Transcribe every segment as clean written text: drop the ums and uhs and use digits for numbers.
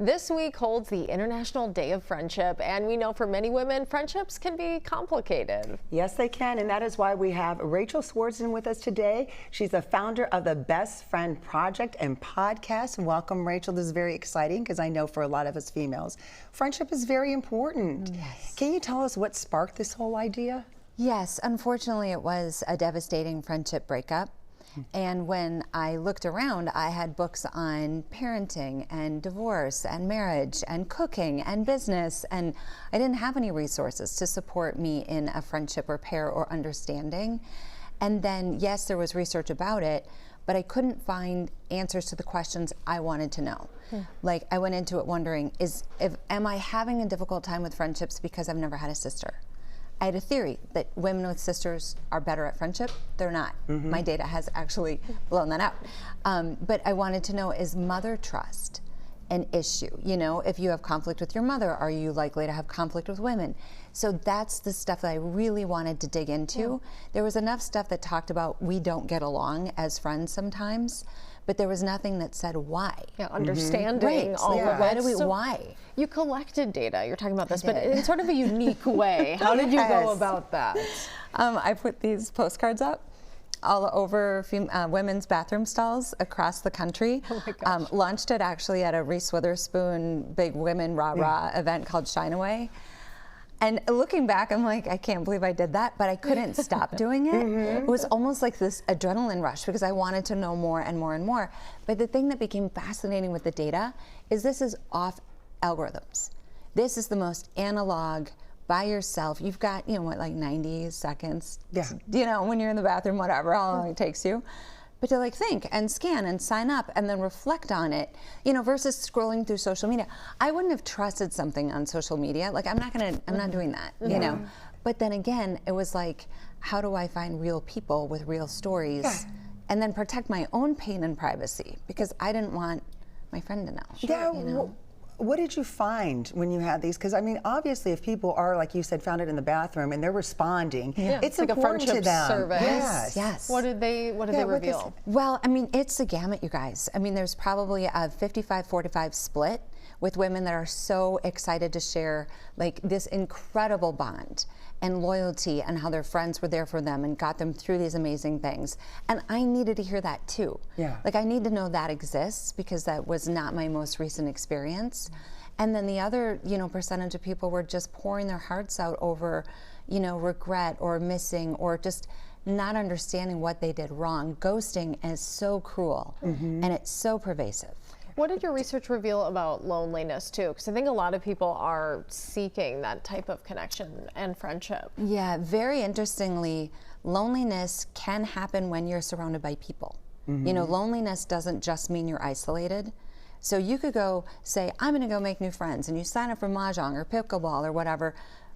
This week holds the International Day of Friendship, and we know for many women, friendships can be complicated. Yes, they can, and that is why we have Joy Swardson with us today. She's the founder of the Best Friend Project and podcast. Welcome, Rachel. This is very exciting because I know for a lot of us females, friendship is very important. Yes. Can you tell us what sparked this whole idea? Yes, unfortunately it was a devastating friendship breakup. And when I looked around, I had books on parenting and divorce and marriage and cooking and business, and I didn't have any resources to support me in a friendship repair or understanding. And then, yes, there was research about it, but I couldn't find answers to the questions I wanted to know. Like, I went into it wondering, am I having a difficult time with friendships because I've never had a sister? I had a theory that women with sisters are better at friendship. They're not. My data has actually blown that out. But I wanted to know, is mother trust an issue? You know, if you have conflict with your mother, are you likely to have conflict with women? So that's the stuff that I really wanted to dig into. There was enough stuff that talked about we don't get along as friends sometimes, but there was nothing that said why. Yeah, understanding all of it. Why? You collected data, you're talking about this, but in sort of a unique way. How did you go about that? I put these postcards up all over women's bathroom stalls across the country. Oh my gosh. Launched it actually at a Reese Witherspoon big women rah-rah event called Shine Away. And looking back, I'm like, I can't believe I did that, but I couldn't stop doing it. It was almost like this adrenaline rush because I wanted to know more and more and more. But the thing that became fascinating with the data is this is off algorithms. This is the most analog, by yourself. You've got, you know, what, like 90 seconds, you know, when you're in the bathroom, whatever, how long it takes you. But to like think and scan and sign up and then reflect on it, you know, versus scrolling through social media. I wouldn't have trusted something on social media. Like, I'm not doing that, you know. But then again, it was like, how do I find real people with real stories and then protect my own pain and privacy? Because I didn't want my friend to know. You know? What did you find when you had these? Because I mean, obviously, if people are, like you said, found it in the bathroom and they're responding, it's like important a friendship to them. survey. Yes. What did they reveal? Well, I mean, it's a gamut, you guys. I mean, there's probably a 55-45 split with women that are so excited to share like this incredible bond and loyalty and how their friends were there for them and got them through these amazing things. And I needed to hear that too. Like, I need to know that exists because that was not my most recent experience. And then the other, you know, percentage of people were just pouring their hearts out over, you know, regret or missing or just not understanding what they did wrong. Ghosting is so cruel and it's so pervasive. What did your research reveal about loneliness too? Because I think a lot of people are seeking that type of connection and friendship. Yeah, very interestingly, loneliness can happen when you're surrounded by people. You know, loneliness doesn't just mean you're isolated. So you could go say, I'm gonna go make new friends, and you sign up for Mahjong or pickleball or whatever,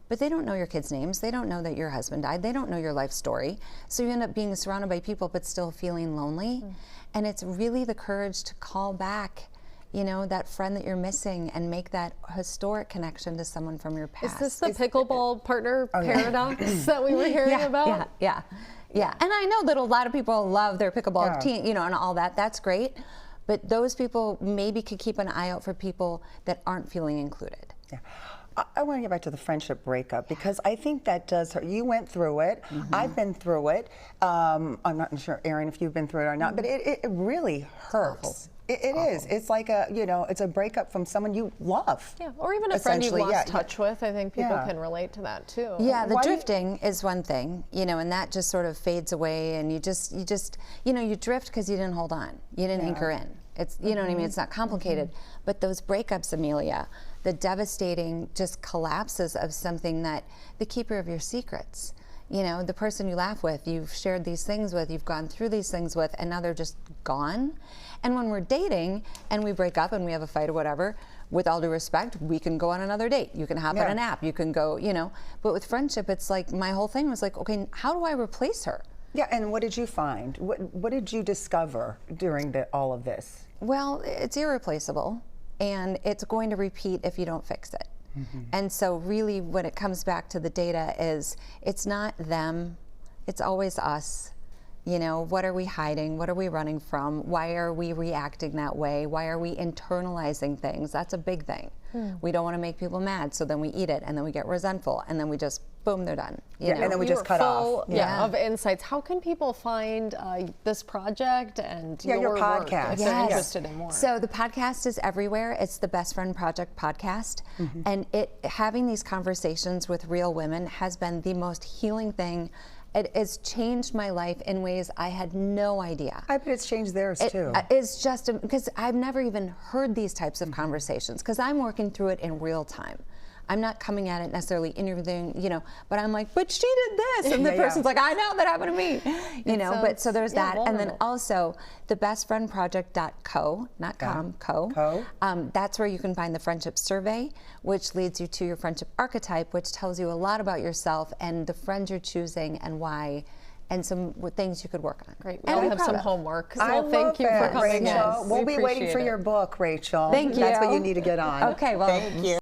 but they don't know your kids' names. They don't know that your husband died. They don't know your life story. So you end up being surrounded by people but still feeling lonely. And it's really the courage to call back, you know, that friend that you're missing and make that historic connection to someone from your past. Is this the pickleball partner paradox that we were hearing about? Yeah. And I know that a lot of people love their pickleball team, you know, and all that. That's great. But those people maybe could keep an eye out for people that aren't feeling included. I want to get back to the friendship breakup because I think that does hurt. You went through it. I've been through it. I'm not sure, Erin, if you've been through it or not, but it really hurts. It is. It's like a, you know, it's a breakup from someone you love. Yeah, or even a friend you've lost touch with. I think people can relate to that too. Yeah, the drifting is one thing, you know, and that just sort of fades away, and you just, you know, you drift because you didn't hold on. You didn't anchor in. It's, you know what I mean? It's not complicated. But those breakups, Amelia, the devastating just collapses of something that the keeper of your secrets, you know, the person you laugh with, you've shared these things with, you've gone through these things with, and now they're just gone. And when we're dating and we break up and we have a fight or whatever, with all due respect, we can go on another date. You can hop on an app, you can go, you know. But with friendship, it's like my whole thing was like, okay, how do I replace her? Yeah, and what did you find? What did you discover during all of this? Well, it's irreplaceable, and it's going to repeat if you don't fix it. And so really when it comes back to the data is, it's not them, it's always us. You know, what are we hiding? What are we running from? Why are we reacting that way? Why are we internalizing things? That's a big thing. We don't want to make people mad, so then we eat it, and then we get resentful, and then we just, boom, they're done. You know? And then we just cut off. Of insights. How can people find this project and your work podcast if they're interested in more? So the podcast is everywhere. It's the Best Friend Project podcast, and having these conversations with real women has been the most healing thing. It has changed my life in ways I had no idea. I bet it's changed theirs too. It's just because I've never even heard these types of conversations, because I'm working through it in real time. I'm not coming at it necessarily interviewing, you know, but I'm like, but she did this, and the person's like, I know, that happened to me, you know. But so there's that, vulnerable. and then also the bestfriendproject.co, not com, co. That's where you can find the friendship survey, which leads you to your friendship archetype, which tells you a lot about yourself and the friends you're choosing and why, and some things you could work on. Great. And We'll be have some proud of. homework. I Well, thank you for coming Rachel. in. We'll We be waiting appreciate for it. your book, Rachel. Thank you. That's what you need to get on. Okay, well, Thank you.